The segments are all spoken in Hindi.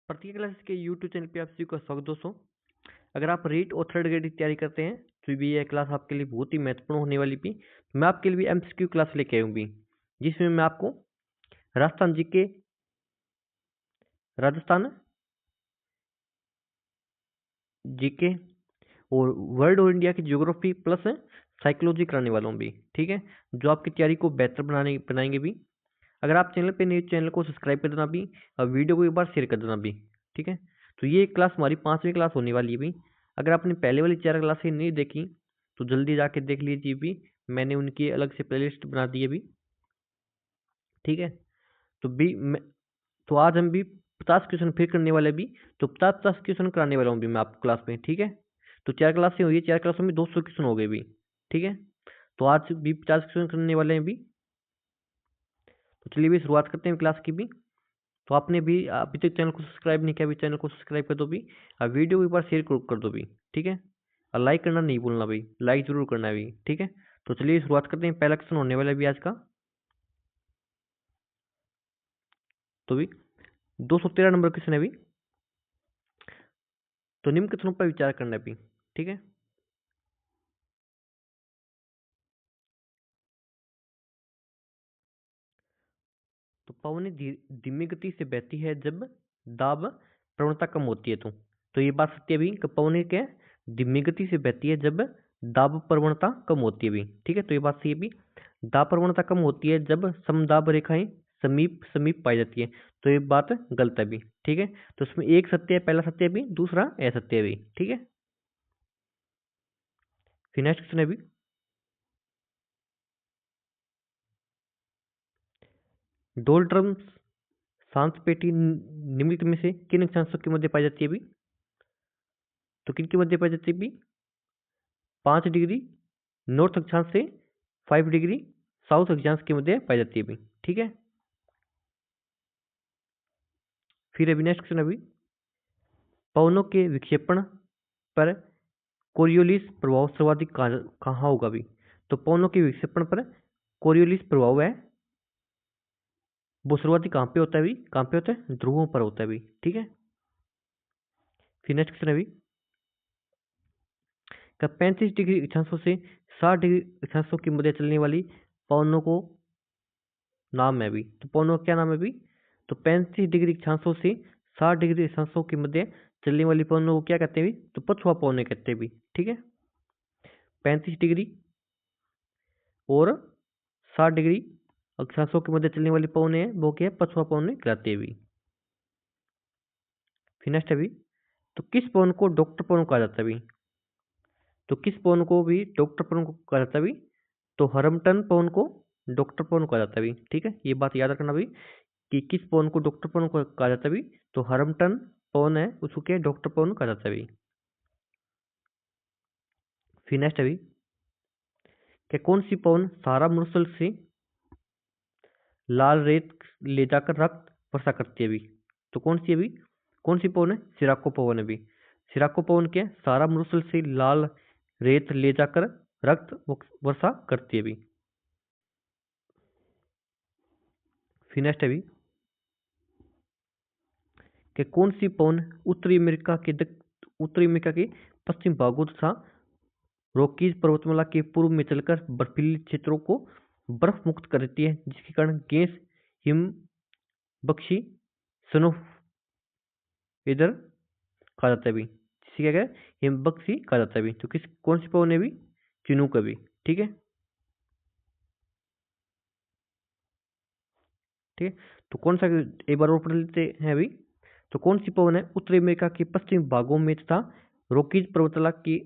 प्रतिज्ञा क्लासेस के यूट्यूब चैनल पे आप सभी का स्वागत दोस्तों। अगर आप रीट और थर्ड ग्रेड की तैयारी करते हैं तो भी यह क्लास आपके लिए बहुत ही महत्वपूर्ण होने वाली भी। मैं आपके लिए एमसीक्यू क्लास लेके आऊँ भी, जिसमें मैं आपको राजस्थान जीके, राजस्थान जीके और वर्ल्ड और इंडिया की ज्योग्राफी प्लस साइकोलॉजी कराने वाला हूँ भी। ठीक है, जो आपकी तैयारी को बेहतर बनाएंगे भी। अगर आप चैनल पे नए, चैनल को सब्सक्राइब कर देना भी और वीडियो को एक बार शेयर कर देना भी। ठीक है, तो ये क्लास हमारी 5वीं क्लास होने वाली है भी। अगर आपने पहले वाली 4 क्लासें नहीं देखी तो जल्दी जाके देख लीजिए भी, मैंने उनकी अलग से प्लेलिस्ट बना दी है भी। ठीक है, तो तो आज हम भी 50 क्वेश्चन फिर करने वाले भी। तो 50 क्वेश्चन कराने वाला हूँ भी मैं आपको क्लास में। ठीक है, तो 4 क्लासें हुई, 4 क्लासों में 200 क्वेश्चन हो गए भी। ठीक है, तो आज भी 50 क्वेश्चन करने वाले हैं भी। तो चलिए भी शुरुआत करते हैं क्लास की भी। तो आपने भी अभी तक चैनल को सब्सक्राइब नहीं किया, अभी चैनल को सब्सक्राइब कर दो भी और वीडियो को एक बार शेयर कर दो भी। ठीक है, और लाइक करना नहीं भूलना भाई, लाइक जरूर करना है भी। ठीक है, तो चलिए शुरुआत करते हैं। पहला क्वेश्चन होने वाला है भी आज का। तो भी 213 नंबर क्वेश्चन है भी। तो निम्न कथनों पर विचार करना है भी। ठीक है, तो पवन धीमी गति से बहती है जब दाब प्रवणता कम होती है। तो ये बात सत्य है भी कि पवन क्या है, धीमी गति से बहती है जब दाब प्रवणता कम होती है भी। ठीक है, तो ये बात सही है भी। दाब प्रवणता कम होती है जब समदाब रेखाएं समीप समीप पाई जाती है। तो ये बात गलत है भी। ठीक है, तो इसमें एक सत्य है, पहला सत्य है भी, दूसरा असत्य है भी। ठीक है, फिर नेक्स्ट क्वेश्चन है भी। डोलड्रम्स शांत पेटी निम्नलिखित में से किन अक्षांशों के मध्य पाई जाती है भी। तो किन के मध्य पाई जाती है भी? 5 डिग्री नॉर्थ अक्षांश से 5 डिग्री साउथ अक्षांश के मध्य पाई जाती है भी। ठीक है, फिर अभी नेक्स्ट क्वेश्चन। अभी पवनों के विक्षेपण पर कोरियोलिस प्रभाव सर्वाधिक कहाँ होगा भी। तो पवनों के विक्षेपण पर कोरियोलिस प्रभाव है वो सर्वाधिक कहाँ पे होता है भी? कहाँ पे होता है? ध्रुवों पर होता है भी। ठीक है, फिर नेक्स्ट क्वेश्चन अभी। क्या 35 डिग्री अक्षांशों से 60 डिग्री अक्षांशों के मध्य चलने वाली पवनों को नाम है भी। तो पवनों का क्या नाम है भी? तो 35 डिग्री अक्षांशों से 60 डिग्री अक्षांशों के मध्य चलने वाली पवनों को क्या कहते हैं भी? तो पछुआ पवनें कहते हैं भी। ठीक है, 35 डिग्री और 60 डिग्री अक्षांशों के मध्य चलने वाली पवनें हैं वो क्या है? पछुआ पवनें कहलाती है भी। फिर नेक्स्ट है भी। तो किस पवन को डॉक्टर पवन कहा जाता है भी? तो किस पवन को भी डॉक्टर पवन को कहा जाता है भी? तो हरमटन पवन को डॉक्टर पवन कहा जाता है भी। ठीक है, ये बात याद रखना भी कि किस पवन को डॉक्टर पवन को कहा जाता है भी। तो हरमटन पवन है उसको क्या डॉक्टर पवन कहा जाता है भी। फिर नेक्स्ट है भी। क्या कौन सी पवन सहारा मरुस्थल से लाल रेत ले जाकर रक्त वर्षा करती है भी? तो कौन सी है भी? कौन सी पवन है? सिराको पवन है भी। सिराको पवन क्या है? सहारा मरुस्थल से लाल रेत ले जाकर रक्त वर्षा करती है भी। फिर नेक्स्ट है भी। कि कौन सी पवन उत्तरी अमेरिका के पश्चिम भागों तथा रॉकीज पर्वतमाला के पूर्व में चलकर बर्फीले क्षेत्रों को बर्फ मुक्त कर देती है, जिसके कारण गैस हिम बख्शी स्नो इधर कहा जाता है भी। जिसे क्या कहते हैं? हिम बख्शी कहा जाता है भी। तो किस कौन सी पवन है भी? चिनूक है भी। ठीक है, ठीक है, तो कौन सा एक बार और पढ़ लेते हैं अभी। तो कौन सी पवन है उत्तरी अमेरिका के पश्चिमी भागों में तथा रॉकीज पर्वतमाला की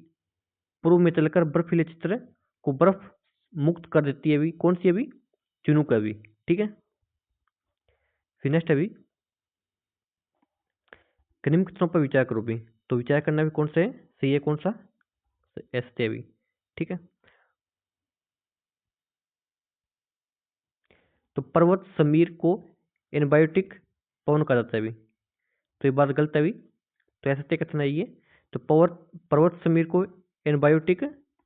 पूर्व में चलकर बर्फीले क्षेत्र को बर्फ मुक्त कर देती है भी? कौन सी अभी? चिनूक अभी। ठीक है, फिर नेक्स्ट अभी। निम्न कथनों पर विचार करो भी। तो विचार करना भी कौन सा है सही है, कौन सा ऐसे अभी। ठीक है, तो पर्वत समीर को एनबायोटिक पवन कहा जाता है अभी। तो ये बात गलत है अभी। तो ऐसा कथन है ये। तो पर्वत समीर को एनबायोटिक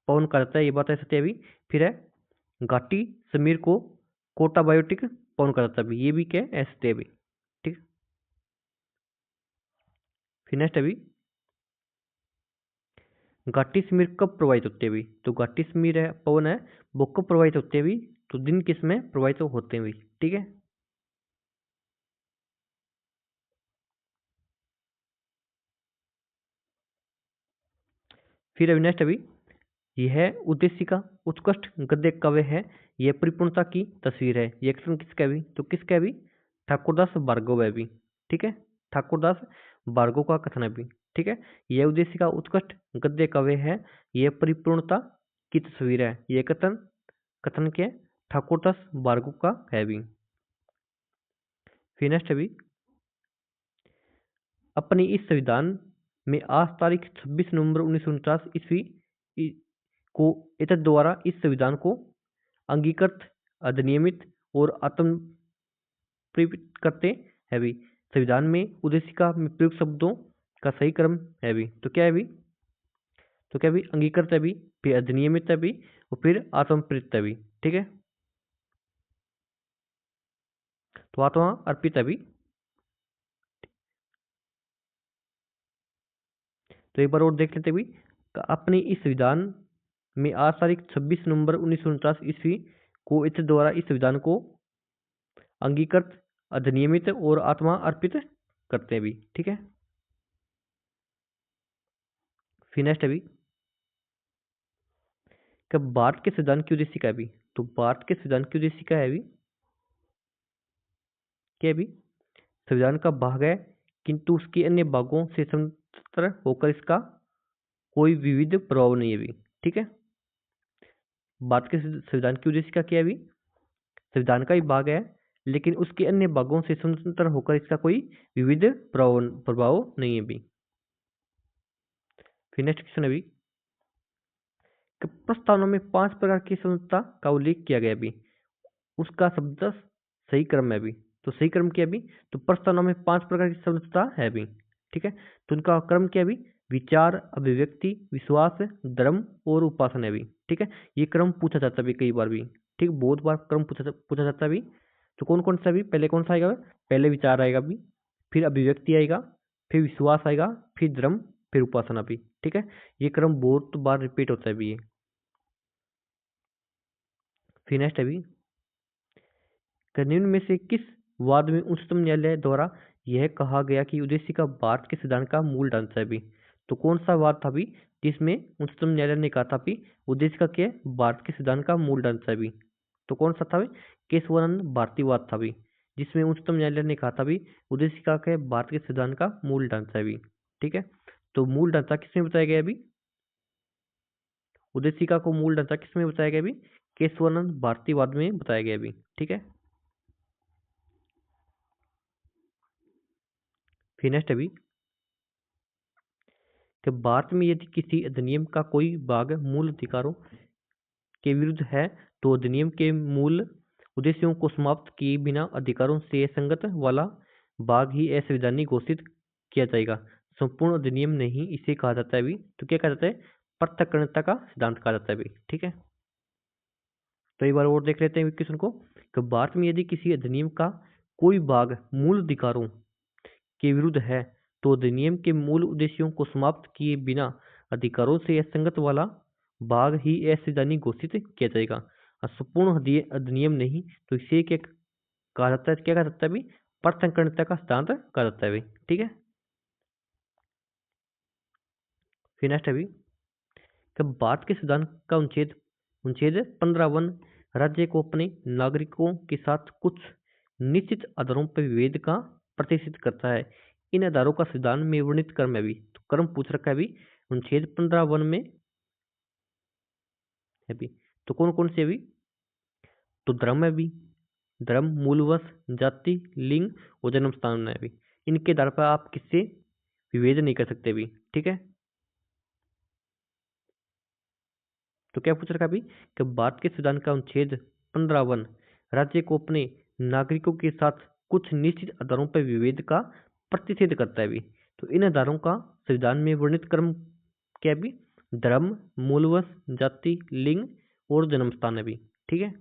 पवन कहा जाता है, ये बात ऐसा है अभी। फिर है घाटी समीर को कोटाबायोटिक पवन कहा जाता है अभी, ये भी क्या है ऐसे अभी। ठीक, फिर नेक्स्ट अभी घाटी समीर कब प्रवाहित होते हैं अभी, तो घाटी समीर है पवन है वो कब प्रवाहित होते हैं अभी, तो दिन किसमें प्रवाहित होते हैं अभी, ठीक है। फिर अभी नेक्स्ट अभी यह उद्देशिका उत्कृष्ट गद्य काव्य है, यह परिपूर्णता की तस्वीर है, यह कथन किसका है अभी, तो किसका है अभी, ठाकुरदास भार्गव है अभी, ठीक है। ठाकुरदास भार्गव का कथन है अभी, ठीक है। यह उद्देशिका उत्कृष्ट गद्य काव्य है, यह परिपूर्णता की तस्वीर है, यह कथन कथन क्या है, ठाकुरदास भार्गव का है अभी। फिर नेक्स्ट अभी अपनी इस संविधान में आज तारीख 26 नवंबर 1949 ईस्वी को एतद द्वारा इस संविधान को अंगीकृत अधिनियमित और आत्म करते हैं भी। संविधान में उद्देशिका में प्रयुक्त शब्दों का सही क्रम है भी, तो क्या है भी, तो क्या भी अंगीकृत है भी, फिर अधिनियमित है भी और फिर आत्मप्रेरित है भी, ठीक है। तो आत्मा अर्पित है भी। तो एक बार और देख लेते भी, अपने इस संविधान में आज तारीख 26 नवंबर 1949 ईस्वी को इस द्वारा इस संविधान को अंगीकृत अधिनियमित और आत्मा अर्पित करते हैं भी, ठीक है। फिर नेक्स्ट अभी कब भारत के संविधान की उद्देशिका है अभी, तो भारत के संविधान की उद्देशिका है अभी क्या है अभी, संविधान का भाग है किंतु उसके अन्य भागों से स्वतंत्र होकर इसका कोई विविध प्रभाव नहीं है अभी, ठीक है। भारत के संविधान की उद्देशिका क्या है अभी, संविधान का ही भाग है लेकिन उसके अन्य भागों से स्वतंत्र होकर इसका कोई विविध प्रभाव नहीं है अभी। फिर नेक्स्ट क्वेश्चन अभी प्रस्तावना में 5 प्रकार की स्वतंत्रता का उल्लेख किया गया अभी, उसका शब्द सही क्रम है अभी, तो सही क्रम क्या है अभी, तो प्रस्तावना में 5 प्रकार की स्वतंत्रता है अभी, ठीक है। तो उनका क्रम क्या है अभी, विचार, अभिव्यक्ति, विश्वास, धर्म और उपासना है अभी, ठीक है। ये क्रम पूछा जाता है अभी कई बार भी, ठीक, बहुत बार क्रम पूछा जाता है अभी। तो कौन कौन सा अभी, पहले कौन सा आएगा, पहले विचार आएगा अभी, फिर अभिव्यक्ति आएगा, फिर विश्वास आएगा, फिर धर्म, फिर उपासना भी, ठीक है। ये क्रम बहुत बार रिपीट होता है अभी ये। फिर नेक्स्ट अभी निम्न में से किस वाद में उच्चतम न्यायालय द्वारा यह कहा गया कि उद्देशिका भारत के सिद्धांत का मूल ढांचा है भी, तो कौन सा वाद था भी जिसमें उच्चतम न्यायालय ने कहा था भी उद्देशिका क्या है, भारत के सिद्धांत का मूल ढांचा है भी, तो कौन सा था भी, केशवानंद भारती वाद था भी, जिसमें उच्चतम न्यायालय ने कहा था भी उद्देशिका के भारत के सिद्धांत का मूल ढांचा है भी, ठीक है। तो मूल ढांचा किसमें बताया गया अभी, उद्देशिका को मूल ढांचा किसमें बताया गया अभी, केशवानंद भारती वाद में बताया गया अभी, ठीक है। फिर नेक्स्ट अभी कि भारत में यदि किसी अधिनियम का कोई भाग मूल अधिकारों के विरुद्ध है तो अधिनियम के मूल उद्देश्यों को समाप्त किए बिना अधिकारों से संगत वाला भाग ही असंवैधानिक घोषित किया जाएगा। संपूर्ण अधिनियम नहीं इसे कहा जाता है अभी, तो क्या कहा जाता है, पृथक्करणता का सिद्धांत कहा जाता है अभी, ठीक है। तो एक बार और देख लेते हैं क्वेश्चन को कि भारत में यदि किसी अधिनियम का कोई भाग मूल अधिकारों के विरुद्ध है तो अधिनियम के मूल उद्देश्यों को समाप्त किए बिना अधिकारों से असंगत वाला भाग ही असंवैधानिक घोषित किया जाएगा। और संपूर्ण अधिनियम नहीं तो इसे क्या कहा जाता है, क्या कहा जाता है अभी, पृथक्करणता का सिद्धांत कहा जाता है अभी, ठीक है। फिर नेक्स्ट अभी कि भारत के सिद्धांत का अनुच्छेद अनुच्छेद 15 राज्य को अपने नागरिकों के साथ कुछ निश्चित आधारों पर विभेद का प्रतिष्ठित करता है। इन आधारों का संविधान में वर्णित क्रम है अभी, तो क्रम पूछ रखा है अभी अनुच्छेद 15 में है अभी, तो कौन कौन से अभी, तो धर्म है अभी, धर्म, मूलवंश, जाति, लिंग और जन्म स्थान है अभी, इनके आधार पर आप किससे विभेद नहीं कर सकते अभी, ठीक है। तो क्या पूछ रखा अभी कि भारत के संविधान का अनुच्छेद 15 राज्य को अपने नागरिकों के साथ कुछ निश्चित आधारों पर विभेद का प्रतिषेध करता है अभी, तो इन आधारों का संविधान में वर्णित क्रम क्या है अभी, धर्म, मूलवंश, जाति, लिंग और जन्म स्थान है अभी, ठीक है।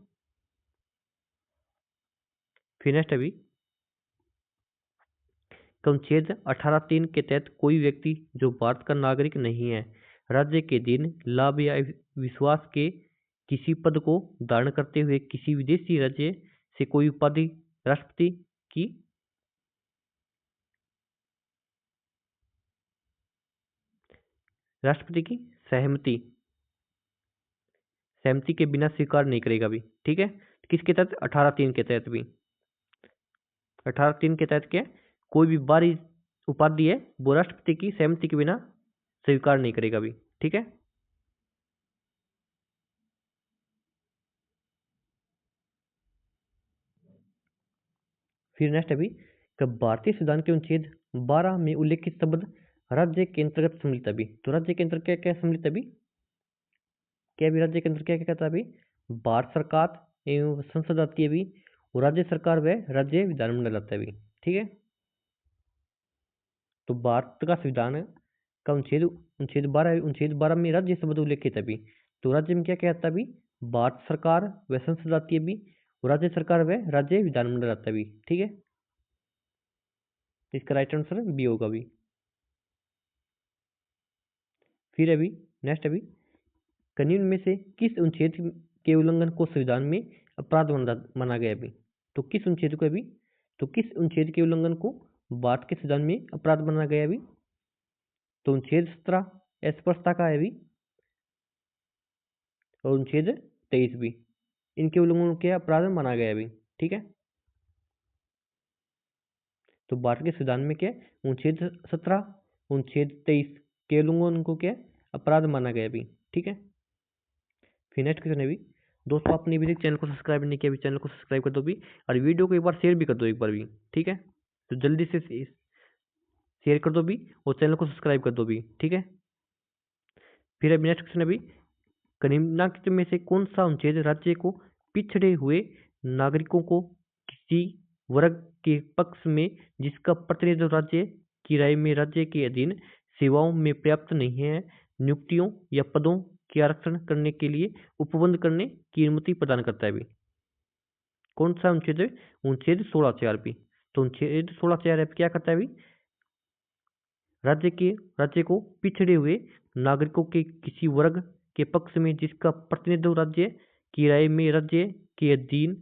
फिर नेक्स्ट अभी अनुच्छेद 18(3) के तहत कोई व्यक्ति जो भारत का नागरिक नहीं है राज्य के दिन लाभ या विश्वास के किसी पद को धारण करते हुए किसी विदेशी राज्य से कोई उपाधि की राष्ट्रपति की सहमति के बिना स्वीकार नहीं करेगा भी। ठीक है, किसके तहत? 18(3) के तहत भी। 18(3) के तहत क्या? कोई भी बाहरी उपाधि है वो राष्ट्रपति की सहमति के बिना स्वीकार नहीं करेगा भी। ठीक है, फिर नेक्स्ट अभी भारतीय संविधान के अनुच्छेद 12 में उल्लेखित शब्द राज्य के अंतर्गत सम्मिलित अभी। तो राज्य के अंतर्गत क्या क्या सम्मिलित अभी? क्या भी राज्य के अंदर क्या क्या कहता है अभी? भारत सरकार एवं संसद आती है अभी, और राज्य सरकार व राज्य विधानमंडल आता है अभी। ठीक है, तो भारत का संविधान का अनुच्छेद 12 में राज्य शब्द उल्लेखित है अभी। तो राज्य में क्या क्या आता है अभी? भारत सरकार व संसद आती है अभी, और राज्य सरकार व राज्य विधानमंडल आता है अभी। ठीक है, इसका राइट आंसर बी होगा अभी। फिर अभी नेक्स्ट अभी निम्न में से किस अनुच्छेद के उल्लंघन को संविधान में अपराध माना गया अभी? तो किस अनुच्छेद को अभी? तो किस अनुच्छेद के उल्लंघन को भारत के संविधान में अपराध माना गया अभी? तो अनुच्छेद 17 अस्पृश्यता का है अभी, और अनुच्छेद 23 भी इनके उल्लंघन के अपराध माना गया अभी। ठीक है, तो भारत के संविधान में क्या अनुच्छेद 17 अनुच्छेद 23 के उल्लंघन को क्या अपराध माना गया अभी। ठीक है, फिर नेक्स्ट क्वेश्चन है भी दोस्तों, आपने अभी तक चैनल को सब्सक्राइब नहीं किया अभी चैनल को सब्सक्राइब कर दो भी, और वीडियो को एक बार शेयर भी कर दो एक बार भी। ठीक है, तो जल्दी से शेयर कर दो भी और चैनल को सब्सक्राइब कर दो भी। ठीक है, फिर अभी नेक्स्ट क्वेश्चन अभी निम्नलिखित में से कौन सा अनुच्छेद राज्य को पिछड़े हुए नागरिकों को किसी वर्ग के पक्ष में जिसका प्रतिनिधित्व राज्य की राय में राज्य के अधीन सेवाओं में पर्याप्त नहीं है नियुक्तियों या पदों के आरक्षण करने के लिए उपबंध करने की अनुमति प्रदान करता है भी? कौन सा अनुच्छेद है? अनुच्छेद 16(4) भी। तो अनुच्छेद 16(4) क्या करता है भी? राज्य को पिछड़े हुए नागरिकों के किसी वर्ग के पक्ष में जिसका प्रतिनिधित्व राज्य की राय में राज्य के अधीन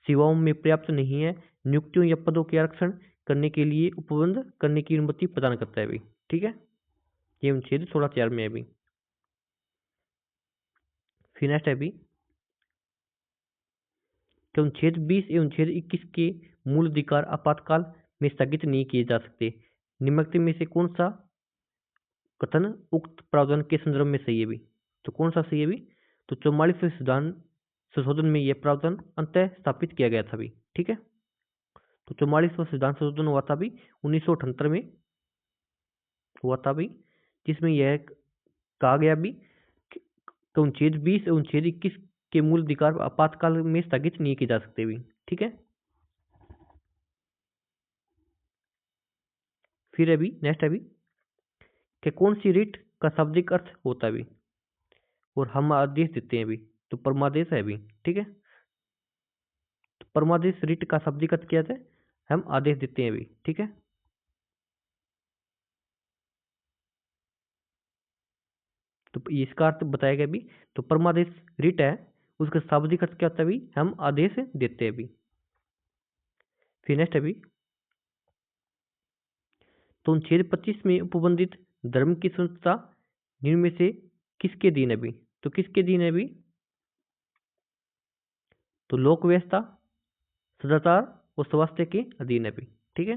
सेवाओं में पर्याप्त नहीं है नियुक्तियों या पदों के आरक्षण करने के लिए उपबंध करने की अनुमति प्रदान करता है अभी। ठीक है, ये अनुच्छेद 16(4) में है अभी। फिर नेक्स्ट है अभी तो अनुच्छेद 20 एवं अनुच्छेद 21 के मूल अधिकार आपातकाल में स्थगित नहीं किए जा सकते। निम्नलिखित में से कौन सा कथन उक्त प्रावधान के संदर्भ में सही है भी? तो कौन सा सही है भी? तो 44वें संशोधन में यह प्रावधान अंतः स्थापित किया गया था भी। ठीक है, तो 44वां संविधान संशोधन हुआ था भी 1978 में हुआ था भी, जिसमें यह कहा गया भी तो अनुच्छेद 20 और अनुच्छेद 21 के मूल अधिकार आपातकाल में स्थगित नहीं किए जा सकते भी। ठीक है, फिर अभी नेक्स्ट अभी कि कौन सी रिट का शाब्दिक अर्थ होता है अभी? और हम आदेश देते हैं अभी, तो परमादेश है अभी। ठीक है, तो परमादेश रिट का शाब्दिक अर्थ क्या है? हम आदेश देते हैं अभी। ठीक है, तो इसका अर्थ बताया गया अभी, तो परमादेश रिट है उसका शाब्दिक अर्थ क्या होता है अभी? हम आदेश देते हैं अभी। फिर नेक्स्ट अभी तो अनुच्छेद 25 में उपबंधित धर्म की स्वतंत्रता निम्न में से किसके अधीन है अभी? तो किसके अधीन है अभी? तो लोक व्यवस्था, सदाचार और स्वास्थ्य के अधीन है अभी। ठीक है,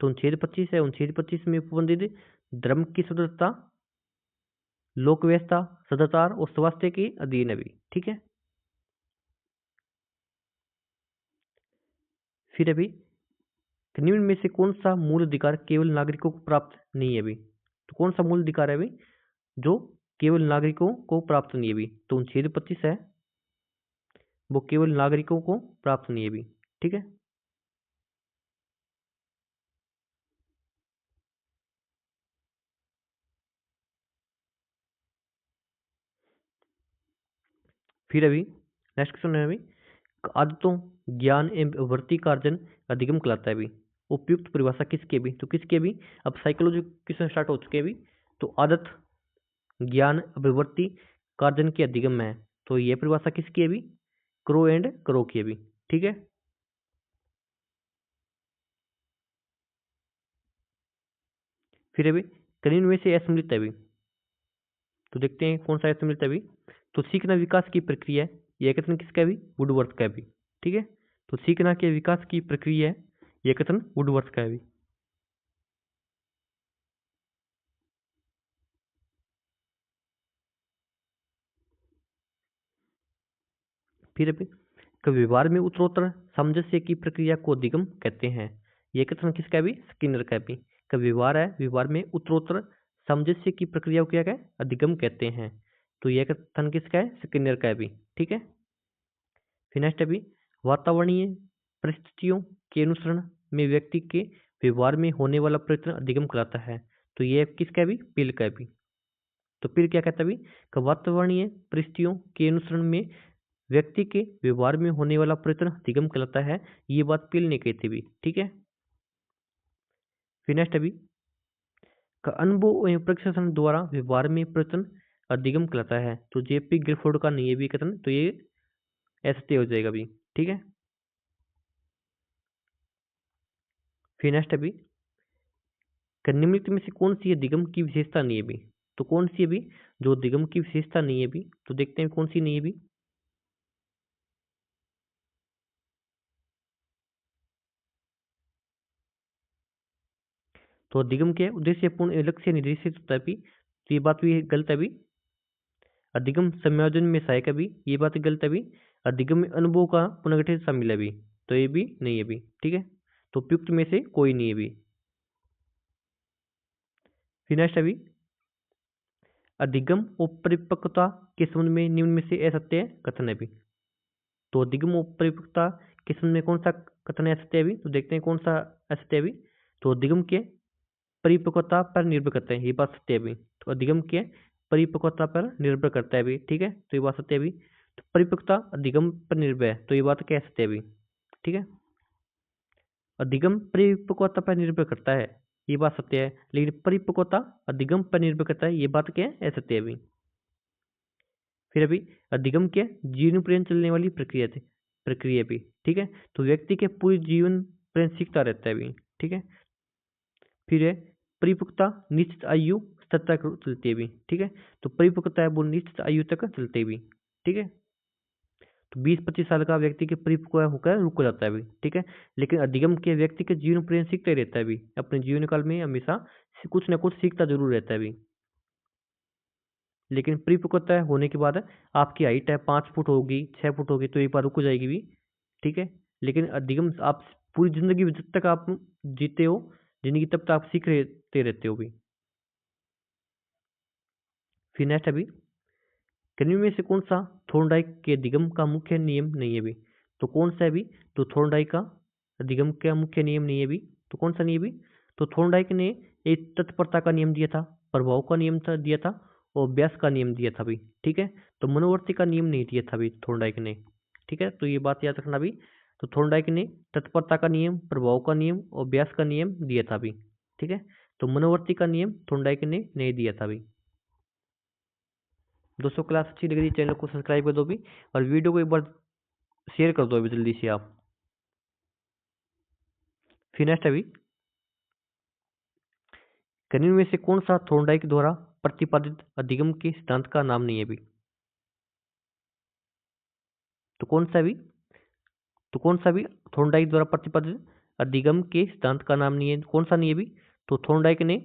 तो अनुच्छेद 25 है अनुच्छेद 25 में उपबंधित धर्म की स्वतंत्रता लोक व्यवस्था, सदाचार और स्वास्थ्य के अधीन है अभी। ठीक है, फिर अभी निम्न में से कौन सा मूल अधिकार केवल नागरिकों को प्राप्त नहीं है अभी? तो कौन सा मूल अधिकार है अभी जो केवल नागरिकों को प्राप्त नहीं है अभी? तो अनुच्छेद 25 है वो केवल नागरिकों को प्राप्त नहीं है अभी। ठीक है, फिर अभी नेक्स्ट क्वेश्चन है अभी आदतों ज्ञान एवं वृत्ति का अर्जन अधिगम कहलाता है अभी। उपयुक्त परिभाषा किसकी भी, तो किसके भी, अब साइकोलॉजी क्वेश्चन स्टार्ट हो चुके हैं अभी। तो आदत, ज्ञान, अभिवृत्ति, कार्जन की अधिगम है। तो ये परिभाषा किसकी है अभी, क्रो एंड क्रो की अभी, ठीक है। फिर अभी कनिन में से असम्मिलित है अभी, तो देखते हैं कौन सा असम्मिलित है अभी। तो सीखना विकास की प्रक्रिया है, यह कथन किसका है अभी, वुडवर्थ का है अभी, ठीक है। तो सीखना के विकास की प्रक्रिया है, यह कथन वुडवर्थ का है अभी। फिर अभी कभी व्यवहार में उत्तरोत्तर सामंजस्य की प्रक्रिया को अधिगम कहते हैं, यह कथन किसका है अभी, स्किनर का है अभी। कभी व्यवहार है, व्यवहार में उत्तरोत्तर सामंजस्य की प्रक्रिया को क्या है, अधिगम कहते हैं। तो यह कथन किसका है, स्किनर का है अभी, ठीक है। फिर नेक्स्ट अभी वातावरणीय परिस्थितियों के अनुसरण में व्यक्ति के व्यवहार में होने वाला परिवर्तन अधिगम कहलाता है। तो यह किसका है अभी, पिल का है अभी। तो पिल क्या कहता है अभी, कि वातावरणीय परिस्थितियों के अनुसरण में व्यक्ति के व्यवहार में होने वाला परिवर्तन अधिगम कहलाता है। ये बात पिल ने कही थी भी, ठीक है। फिर नेक्स्ट अभी का अनुभव एवं प्रशिक्षण द्वारा व्यवहार में परिवर्तन अधिगम कहलाता है। तो जेपी गिलफोर्ड का नहीं है भी कथन, तो ये ऐसे हो जाएगा अभी, ठीक है। फिर नेक्स्ट अभी निम्नलिखित में से कौन सी अधिगम की विशेषता नहीं है भी, तो कौन सी अभी जो अधिगम की विशेषता नहीं है भी, तो देखते हैं कौन सी नहीं है भी। तो अधिगम क्या है, उद्देश्यपूर्ण एवं लक्ष्य निर्देशित होता है भी, तो ये बात भी गलत है भी। अधिगम संयोजन में सहायक है भी, ये बात गलत है भी। अधिगम में अनुभव का पुनर्गठन शामिल है भी, तो ये भी नहीं है भी, ठीक है। तो उपयुक्त में से कोई नहीं है भी। फिर नेक्स्ट अभी अधिगम और परिपक्वता के संबंध में निम्न में से असत्य कथन है भी। तो अधिगम और परिपक्वता के संबंध में कौन सा कथन असत्य है भी, तो देखते हैं कौन सा असत्य है भी। तो अधिगम के परिपक्वता पर निर्भर करता है, ये बात सत्य है भी। तो अधिगम के परिपक्वता पर निर्भर करता है भी, ठीक है, तो ये बात सत्य है भी। तो परिपक्वता अधिगम पर निर्भर है, तो ये बात क्या सत्य है भी, ठीक है। अधिगम परिपक्वता पर निर्भर करता है, ये बात सत्य है, लेकिन परिपक्वता अधिगम पर निर्भर करता है, ये बात क्या है, असत्य है भी। फिर अभी अधिगम क्या है, जीवन पर्यंत चलने वाली प्रक्रिया थी, प्रक्रिया भी, ठीक है। तो व्यक्ति के पूरे जीवन पर्यंत सीखता रहता है भी, ठीक है। फिर है परिपक्वता निश्चित आयु स्तर तक चलती है भी, ठीक है। तो परिपक्वता है वो निश्चित आयु तक चलती है भी, ठीक है। तो 20-25 साल का व्यक्ति के परिपक्व होकर रुक जाता है भी, ठीक है। लेकिन अधिगम के व्यक्ति के जीवन पर्यंत सीखता ही रहता है भी, अपने जीवन काल में हमेशा कुछ ना कुछ सीखता जरूर रहता है भी। लेकिन परिपक्वता होने के बाद आपकी हाइट है 5 फुट होगी, 6 फुट होगी, तो एक बार रुक जाएगी भी, ठीक है। लेकिन अधिगम आप पूरी जिंदगी जब तक आप जीते हो जिंदगी, तब तक आप सीख रहते हो भी। फिर नेक्स्ट अभी कनियों में से कौन सा थोर्नडाइक के अधिगम का मुख्य नियम नहीं है भी, तो कौन सा है भी, तो थोर्नडाइक का अधिगम का मुख्य नियम नहीं है भी, तो कौन सा नहीं है भी। तो थोर्नडाइक ने एक तत्परता का नियम दिया था, प्रभाव का नियम था दिया था, और अभ्यास का नियम दिया था भी, ठीक है। तो मनोवर्ती का नियम नहीं दिया था भी थोर्नडाइक ने, ठीक है। तो ये बात याद रखना भी। तो थोर्नडाइक ने तत्परता का नियम, प्रभाव का नियम और अभ्यास का नियम दिया था भी, ठीक है। तो मनोवर्ती का नियम थोर्नडाइक ने नहीं दिया था भी। दोस्तों क्लास अच्छी लग रही है, चैनल को सब्सक्राइब कर दो भी, और वीडियो को एक बार शेयर कर दो अभी जल्दी से आप। फिर नेक्स्ट अभी कनिन में से कौन सा थोर्नडाइक द्वारा प्रतिपादित अधिगम के सिद्धांत का नाम नहीं है अभी, तो कौन सा भी, तो कौन सा भी थोर्नडाइक द्वारा प्रतिपादित अधिगम के सिद्धांत का नाम नहीं है, कौन सा नहीं है भी। तो थोर्नडाइक ने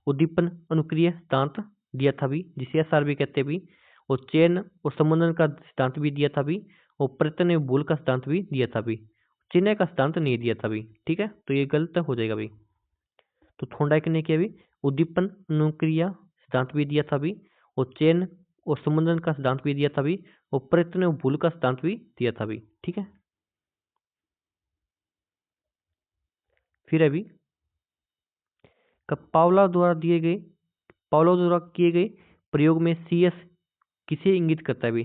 उद्दीपन अनुक्रिय सिद्धांत दिया था भी, जिसे एसआर भी कहते हैं भी, और चयन और संबंधन का सिद्धांत भी दिया था भी, और प्रयत्न एवं भूल का सिद्धांत भी दिया था भी, चिन्ह का सिद्धांत नहीं दिया था भी, ठीक है। तो ये गलत हो जाएगा भी। तो थोर्नडाइक ने किया भी उद्दीपन अनुक्रिया सिद्धांत भी दिया था भी, और चयन और संबंधन का सिद्धांत भी दिया था भी, और प्रयत्न और भूल का सिद्धांत भी दिया था भी, ठीक है। फिर अभी पावला द्वारा किए गए प्रयोग में सीएस किसे इंगित करता है भी।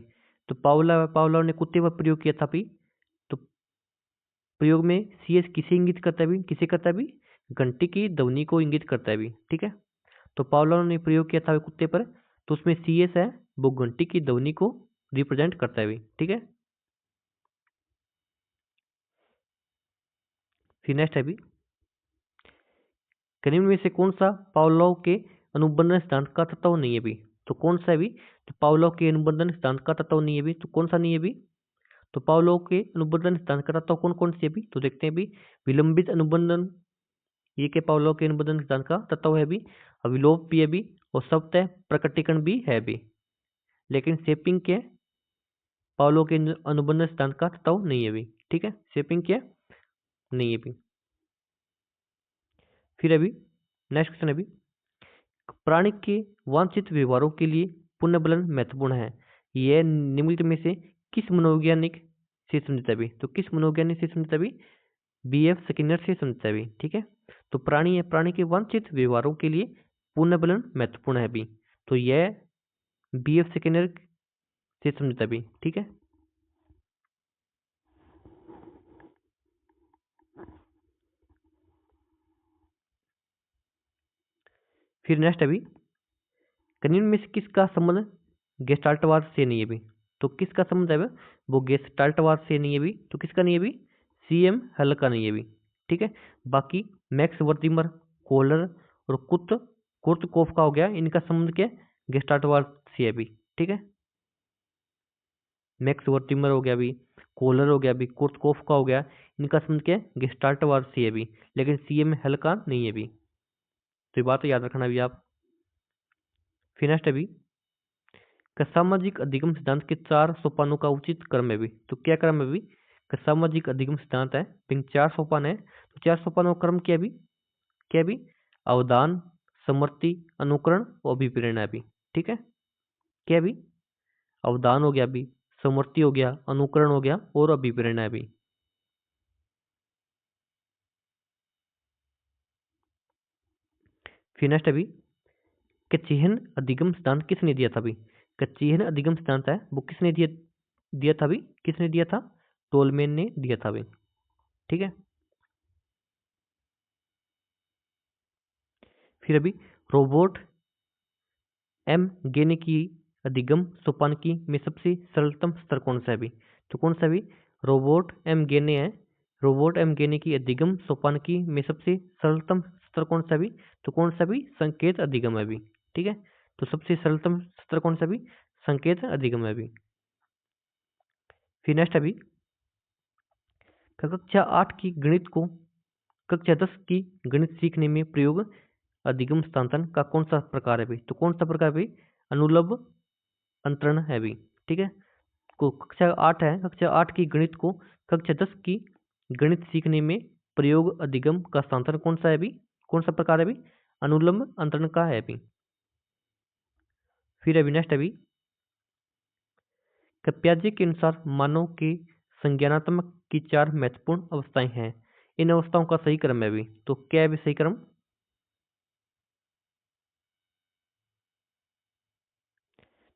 तो पावला ने कुत्ते पर प्रयोग किया था भी। तो प्रयोग में सी एस किसे इंगित करता है भी, किसे करता है भी, घंटी की ध्वनि को इंगित करता है भी। ठीक है, तो पावलोव ने प्रयोग किया था कुत्ते पर, तो उसमें सी एस है वो घंटी की ध्वनि को रिप्रेजेंट करता है भी। ठीक है, फिर नेक्स्ट है भी, निम्न में से कौन सा पावलोव के अनुबंधन सिद्धांत का तत्व नहीं है भी, तो कौन सा है भी, तो पावलोव के अनुबंधन सिद्धांत का तत्व नहीं है भी, तो कौन सा नहीं है भी, तो पावलोव के अनुबंधन सिद्धांत का तत्व कौन कौन से है भी, तो देखते हैं भी, विलंबित अनुबंधन, ये के पावलोव के अनुबंधन सिद्धांत का तत्व है भी, अविलोप भी है भी, और सप्तः प्रकटीकरण भी है भी। लेकिन शेपिंग के पावलोव के अनुबंधन सिद्धांत का तत्व नहीं है भी। ठीक है, शेपिंग क्या नहीं है भी। फिर अभी नेक्स्ट क्वेश्चन अभी, प्राणी के वांछित व्यवहारों के लिए पुनर्बलन महत्वपूर्ण है, यह निम्नलिखित में से किस मनोवैज्ञानिक से समझता है भी, तो किस मनोवैज्ञानिक से समझता है भी, बी एफ स्किनर से समझता है भी। ठीक है, तो प्राणी है, प्राणी के वांछित व्यवहारों के लिए पुनर्बलन महत्वपूर्ण है भी, तो यह बी एफ स्किनर से समझता है भी। ठीक है, फिर नेक्स्ट अभी, निम्न में से किसका संबंध गेस्टाल्टवाद से नहीं है भी, तो किसका संबंध है वो गेस्टाल्टवाद से नहीं है भी, तो किसका नहीं है भी, सी एम हल का नहीं है भी। ठीक है, बाकी मैक्स वर्थिमर, कोहलर और कुर्तकोफ का हो गया, इनका संबंध क्या है, गेस्टाल्टवाद से है भी। ठीक है, मैक्स वर्थिमर हो गया भी, कोहलर हो गया भी, कुर्तकोफ का हो गया, इनका संबंध क्या है, गेस्टाल्टवाद से है भी, लेकिन सी एम हल का नहीं है भी। तो ये बात याद रखना भी आप। फिर नेक्स्ट अभी, सामाजिक अधिगम सिद्धांत के 4 सोपानों का उचित क्रम है भी, तो क्या क्रम है भी, सामाजिक अधिगम सिद्धांत है, लेकिन 4 सोपान है, तो 4 सोपानों का क्रम क्या भी, क्या भी, अवधान, समृद्धि, अनुकरण और अभिप्रेरणा भी। ठीक है, क्या भी, अवधान हो गया भी, समृद्धि हो गया, अनुकरण हो गया और अभिप्रेरणा भी। फिर नेक्स्ट अभी, कच्छिहन अधिगम सिद्धांत किसने दिया था भी, कच्छिहन अधिगम सिद्धांत है वो किसने दिया दिया था भी, किसने दिया था, टोलमेन ने दिया था भी। ठीक है, फिर अभी, रोबोट एम गेने की अधिगम सोपान की में सबसे सरलतम स्तर कौन सा है भी, तो कौन सा भी, रोबोट एम गेने है, रोबोट एम गेने की अधिगम सोपान की में सबसे सरलतम स्तर कौन सा भी, तो कौन सा भी, संकेत अधिगम है भी। ठीक है, तो सबसे सरलतम स्तर कौन सा भी, संकेत अधिगम है भी। फिर नेक्स्ट अभी, कक्षा 8 की गणित को कक्षा 10 की गणित सीखने में प्रयोग अधिगम स्थानांतरण का कौन सा प्रकार है भी, तो कौन सा प्रकार भी, अनुलभ अंतरण है भी। ठीक है, को कक्षा 8 है, कक्षा 8 की गणित को कक्षा 10 की गणित सीखने में प्रयोग अधिगम का स्थानांतरण कौन सा है भी, कौन सा प्रकार है भी, अनुलंब अंतरण का है भी। फिर अभी नेक्स्ट अभी, पियाजे के अनुसार मानव के संज्ञानात्मक की 4 महत्वपूर्ण अवस्थाएं हैं, इन अवस्थाओं का सही क्रम है भी, तो क्या है भी सही क्रम,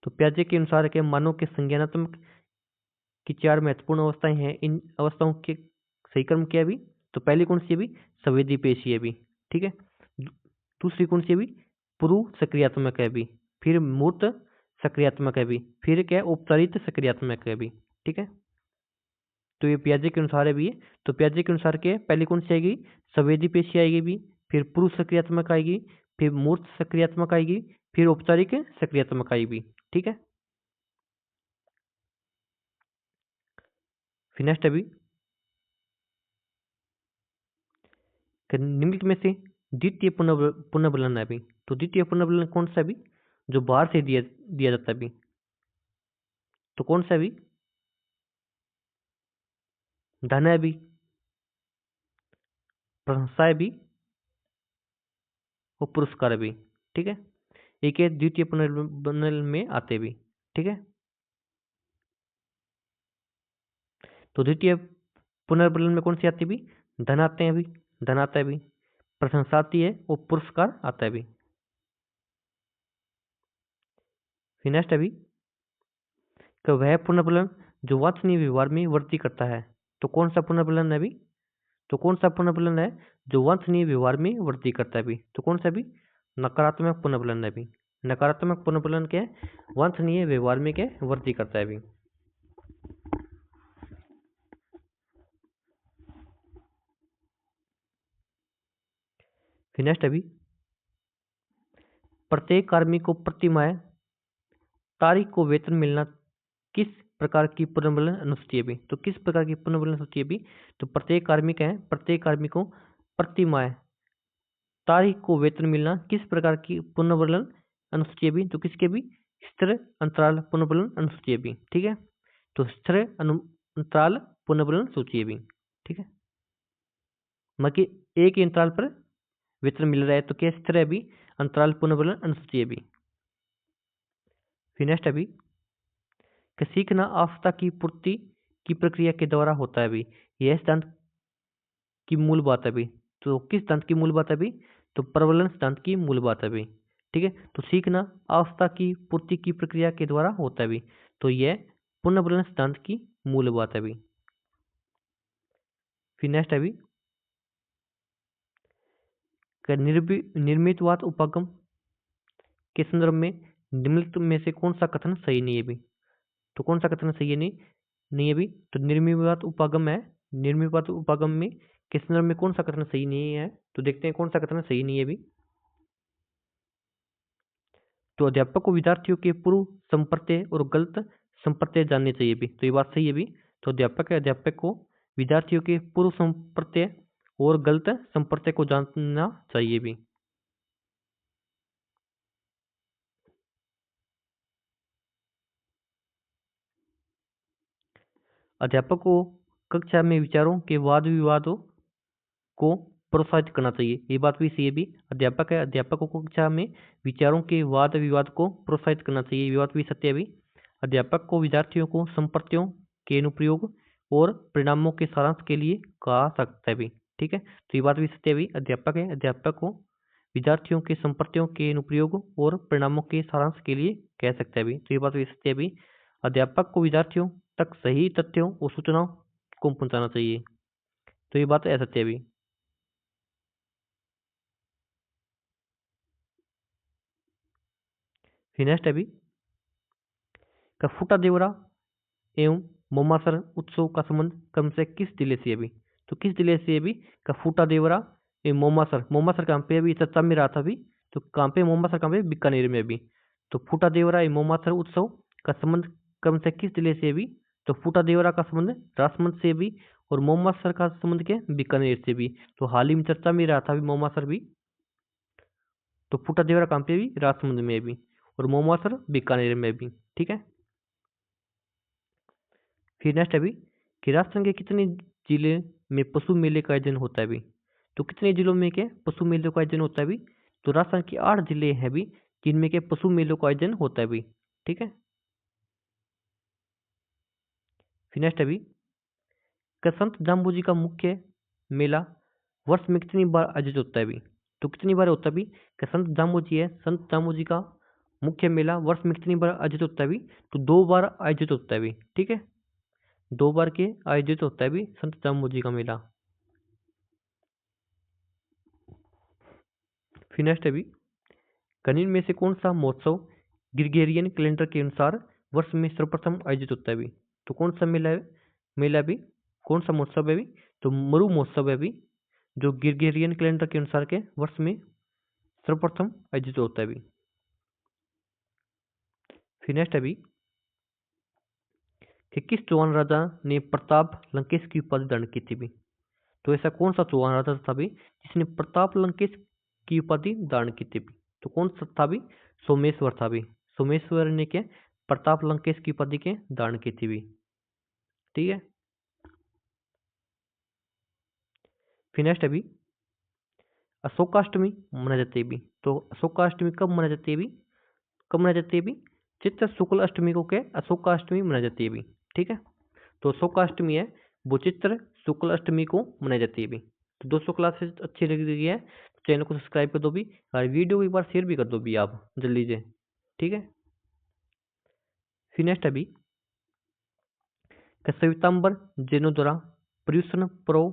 तो पियाजे के अनुसार के मानव के संज्ञानात्मक की 4 महत्वपूर्ण अवस्थाएं हैं, इन अवस्थाओं के सही क्रम क्या है भी, तो पहली कौन सी है भी, संवेदी पेशी है भी। ठीक है, दूसरी कौन सी है भी, पूर्व सक्रियात्मक है भी, फिर मूर्त सक्रियात्मक है भी, फिर क्या है, उपचारित सक्रियात्मक है भी। ठीक है, तो ये पियाजे के अनुसार है भी, तो पियाजे के अनुसार के पहली कौन सी आएगी, संवेदी पेशी आएगी भी, फिर पूर्व सक्रियात्मक आएगी, फिर मूर्त सक्रियात्मक आएगी, फिर औपचारिक सक्रियात्मक आएगी। ठीक है, फिर नेक्स्ट अभी, निम्नलिखित में से द्वितीय पुनर्बलन है अभी, तो द्वितीय पुनर्बलन कौन सा अभी, जो बाहर से दिया दिया जाता है अभी, तो कौन सा अभी, धन है अभी, प्रशंसा है भी और पुरस्कार है भी। ठीक है, एक है द्वितीय पुनर्बलन में आते भी। ठीक है, तो द्वितीय पुनर्बलन में कौन सी आती है भी, धन आते हैं अभी, धन आता है अभी, प्रशंसा आती है और पुरस्कार आता है अभी। फिर नेक्स्ट अभी, वह पुनर्बलन जो वांछनीय व्यवहार में वृद्धि करता है, तो कौन सा पुनर्बलन है अभी, तो कौन सा पुनर्बलन है जो वांछनीय व्यवहार में वृद्धि करता है भी? तो कौन सा भी? नकारात्मक पुनर्बलन है भी। नकारात्मक पुनर्बलन क्या है? वांछनीय व्यवहार में क्या वृद्धि करता है भी। फिर नेक्स्ट अभी, प्रत्येक कार्मिक को प्रति माह तारीख को वेतन मिलना किस प्रकार की पुनर्बलन अनुसूची है भी? तो किस प्रकार की पुनर्बलन अनुसूची है भी? तो प्रत्येक कार्मिक है, प्रत्येक कार्मिक को प्रति माह तारीख को वेतन मिलना किस प्रकार की पुनर्बलन अनुसूची है भी? तो किसके भी? स्थिर अंतराल पुनर्बलन अनुसूची है भी। ठीक है, तो स्थिर अंतराल पुनर्बलन सूची है भी। ठीक है, मतलब एक ही अंतराल पर वेतन मिल रहा है तो क्या स्थिर है भी? अंतराल पुनर्बलन अनुसूची है भी। फिर नेक्स्ट अभी, कि सीखना आवश्यकता की पूर्ति की प्रक्रिया के द्वारा होता है भी। यह सिद्धांत की मूल बात है भी। तो किस सिद्धांत की मूल बात है भी? तो प्रबलन सिद्धांत की मूल बात है भी। ठीक है, तो सीखना आवश्यकता की पूर्ति की प्रक्रिया के द्वारा होता है भी। तो यह पुनर्बलन सिद्धांत की मूल बात है भी। फिर नेक्स्ट है भी, निर्मितवाद उपागम के संदर्भ में निम्नलिखित में से कौन सा कथन सही नहीं है भी? तो कौन सा कथन सही है नहीं है भी? तो निर्मितवाद उपागम है। निर्मितवाद उपागम में के संदर्भ में कौन सा कथन सही नहीं है? तो देखते हैं कौन सा कथन सही नहीं है भी। तो अध्यापक को विद्यार्थियों के पूर्व संप्रत्यय और गलत संप्रत्यय जानने चाहिए भी। तो ये बात सही है भी। तो अध्यापक को विद्यार्थियों के पूर्व संप्रत्यय और गलत संप्रत्यय को जानना चाहिए भी। अध्यापक को कक्षा में विचारों के वाद विवादों को प्रोत्साहित करना चाहिए। ये बात भी सही है भी। अध्यापकों को कक्षा में विचारों के वाद विवाद को प्रोत्साहित करना चाहिए। ये बात भी सत्य है भी। अध्यापक को विद्यार्थियों को संप्रत्ययों के अनुप्रयोग और परिणामों के सारांश के लिए कहा सकता है भी। ठीक है, तो ये बात भी सत्य है भी। अध्यापक को विद्यार्थियों के संप्रत्ययों के अनुप्रयोग और परिणामों के सारांश के लिए कह सकता है भी। तो ये बात भी सत्य है भी। अध्यापक को विद्यार्थियों तक सही तथ्यों और सूचनाओं को पहुंचाना चाहिए। तो ये बात असत्य है भी। फिर नेक्स्ट है भी, का फूटा देवरा एवं मोमासर उत्सव का संबंध क्रम से किस जिले से है भी? तो किस जिले से है भी? का फूटा देवरा एवं मोमासर कहाँ पे अभी चर्चा में रहा था अभी। तो कहाँ पे मोमासर, कहाँ पे? बीकानेर में अभी। तो फूटा देवरा एवं मोमासर उत्सव का संबंध क्रम से किस जिले से भी? तो फूटा देवरा का संबंध राजसमंद से भी और मोमासर का संबंध क्या? बीकानेर से भी। तो हाल ही में चर्चा में रहा था अभी मोमासर भी। तो फूटा देवरा कहाँ पे भी? राजसमंद में भी और मोमासर बीकानेर में भी। ठीक है, फिर नेक्स्ट अभी, कि राजस्थान के कितने जिले में पशु मेले का आयोजन होता है अभी? तो कितने जिलों में क्या पशु मेले का आयोजन होता है अभी? तो राजस्थान के 8 जिले हैं अभी जिनमें के पशु मेलों का आयोजन होता है अभी। ठीक है, फिर नेक्स्ट अभी, कि संत जाम्बू जी का मुख्य मेला वर्ष में कितनी बार आयोजित होता है अभी? तो कितनी बार होता है अभी? कि संत जाम्बू जी है, संत जाम्बू जी का मुख्य मेला वर्ष में कितनी बार आयोजित होता है अभी? तो 2 बार आयोजित होता है अभी। ठीक है, 2 बार के आयोजित होता है अभी संत जाम्बू जी का मेला। फिर नेक्स्ट अभी, कनिन में से कौन सा महोत्सव ग्रिगोरियन कैलेंडर के अनुसार वर्ष में सर्वप्रथम आयोजित होता है अभी? तो कौन सा मेला अभी? कौन सा महोत्सव है अभी? तो मरु महोत्सव है अभी, जो ग्रिगोरियन कैलेंडर के अनुसार के वर्ष में सर्वप्रथम आयोजित होता है अभी। फिर नेक्स्ट अभी, कि किस चौहान राजा ने प्रताप लंकेश की उपाधि धारण की थी अभी? तो ऐसा कौन सा चौहान राजा था अभी जिसने प्रताप लंकेश की उपाधि धारण की थी? तो कौन सा था अभी? सोमेश्वर था अभी। सोमेश्वर ने क्या प्रताप लंकेश की उपाधि के धारण की थी भी। ठीक है, फिर नेक्स्ट अभी, अशोकाष्टमी मनाई जाती है अभी। तो अशोकाष्टमी कब मनाई जाती है अभी? कब मनाई जाती है अभी? चित्र शुक्ल अष्टमी को क्या अशोकाष्टमी मनाई जाती है अभी। ठीक है, तो अशोकाष्टमी है वो चित्र शुक्ल अष्टमी को मनाई जाती है अभी। तो दोस्तों, क्लासेस अच्छी लग रही है तो चैनल को सब्सक्राइब कर दो भी और वीडियो को एक बार शेयर भी कर दो भी आप जल्दी से। ठीक है, फिर नेक्स्ट अभी, कि श्वेतांबर जैनों द्वारा पर्युषण पर्व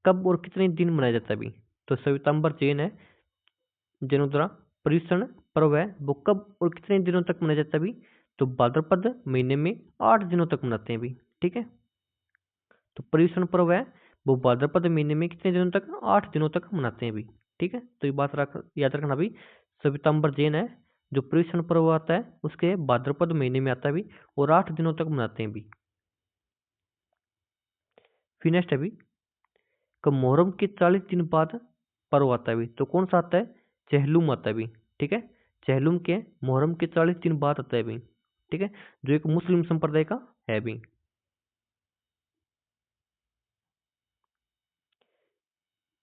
कब और कितने दिन मनाया जाता है अभी? तो श्वेतांबर जैन है, जैनों द्वारा पर्युषण पर्व है वो कब और कितने दिनों तक मनाया जाता है अभी? तो भाद्रपद महीने में 8 दिनों तक मनाते हैं अभी। ठीक है, तो पर्युषण पर्व है वो भाद्रपद महीने में कितने दिनों तक? 8 दिनों तक मनाते हैं अभी। ठीक है, तो ये बात याद रखना अभी। श्वेतांबर जैन है, जो पर्युषण पर्व आता है उसके भाद्रपद महीने में आता है अभी, और 8 दिनों तक मनाते हैं अभी। फिर नेक्स्ट अभी, कब मुहर्रम के 40 दिन बाद पर्व आता है अभी? तो कौन सा आता है? चहलुम आता है अभी। ठीक है, चहलुम के मुहर्रम के 40 दिन बाद आता है अभी। ठीक है, जो एक मुस्लिम संप्रदाय का है अभी।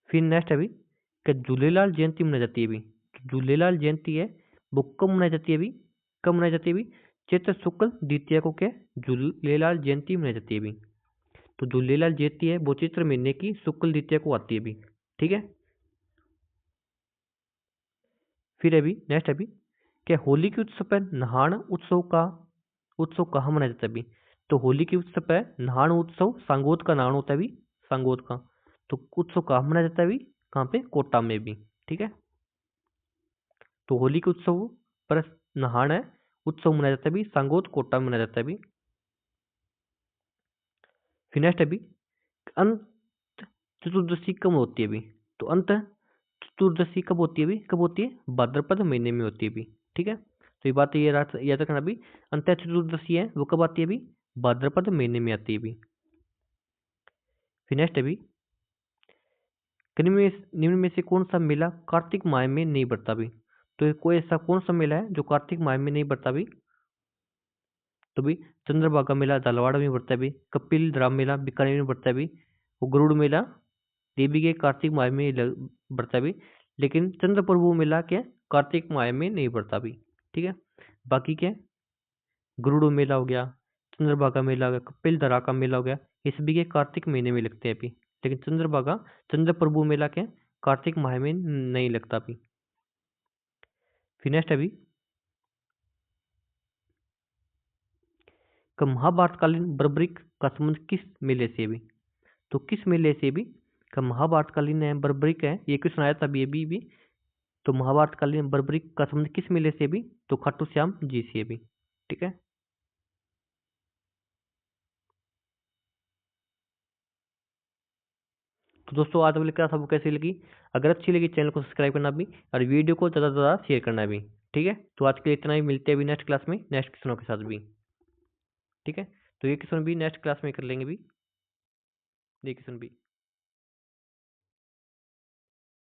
फिर नेक्स्ट अभी, कि झूलेलाल जयंती मनाई जाती है अभी। तो झूलेलाल जयंती है वो कब मनाई जाती है अभी? कब मनाई जाती है अभी? चैत्र शुक्ल द्वितीया को क्या झूलेलाल जयंती मनाई जाती है अभी। तो झूलेलाल जयंती है वो चैत्र महीने की शुक्ल द्वितीया को आती है अभी। ठीक है, फिर अभी नेक्स्ट अभी, क्या होली के उत्सव पर नहान उत्सव कहाँ मनाया जाता है अभी? तो होली के उत्सव पर नहान उत्सव सांगोद का नाम होता है अभी, सांगोद का। तो उत्सव कहाँ मनाया जाता है अभी? कहाँ पे? कोटा में भी। ठीक है, तो होली के उत्सव पर नहान है उत्सव मनाया जाता है अभी, सांगोद कोटा में मनाया जाता है अभी। फिर नेक्स्ट अभी, अंत चतुर्दशी कब होती है अभी? तो अंत चतुर्दशी कब होती है अभी? कब होती है? भाद्रपद महीने में होती है अभी। ठीक है, तो ये बात ये याद रखना अभी। अंत चतुर्दशी है वो कब आती है अभी? भाद्रपद महीने में आती है अभी। फिर नेक्स्ट अभी, निम्न में से कौन सा मेला कार्तिक माह में नहीं बढ़ता अभी? तो ये कोई ऐसा कौन सा मेला है जो कार्तिक माह में नहीं बढ़ता अभी? तो भी चंद्रभागा मेला झालवाड़ में बढ़ता है अभी, कपिल राम मेला बीकानेर में बढ़ता है अभी, वो गरुड़ मेला देवी के कार्तिक माह में बढ़ता है अभी। लेकिन चंद्र प्रभु मेला क्या है? कार्तिक माह में नहीं बढ़ता अभी। ठीक है, बाकी क्या है? गरुड़ मेला हो गया, चंद्रभागा मेला हो गया, कपिल दरा का मेला हो गया, ये सभी के कार्तिक महीने में लगते हैं अभी। लेकिन चंद्र प्रभु मेला क्या है? कार्तिक माह में नहीं लगता अभी। फिर नेक्स्ट अभी, का महाभारतकालीन बर्बरिक का संबंध किस मेले से अभी? तो किस मेले से भी? का महाभारतकालीन है बर्बरिक है, ये क्वेश्चन आया था अभी। तो महाभारतकालीन बर्बरिक का संबंध किस मेले से भी? तो खाटू श्याम जी से भी। ठीक है, तो दोस्तों आज वाली क्लास आपको कैसी लगी? अगर अच्छी लगी चैनल को सब्सक्राइब करना भी, और वीडियो को ज़्यादा से ज़्यादा शेयर करना भी। ठीक है, तो आज के लिए इतना ही, मिलते हैं अभी नेक्स्ट क्लास में नेक्स्ट क्वेश्चनों के साथ भी। ठीक है, तो ये क्वेश्चन भी नेक्स्ट क्लास में कर लेंगे भी, ये क्वेश्चन भी।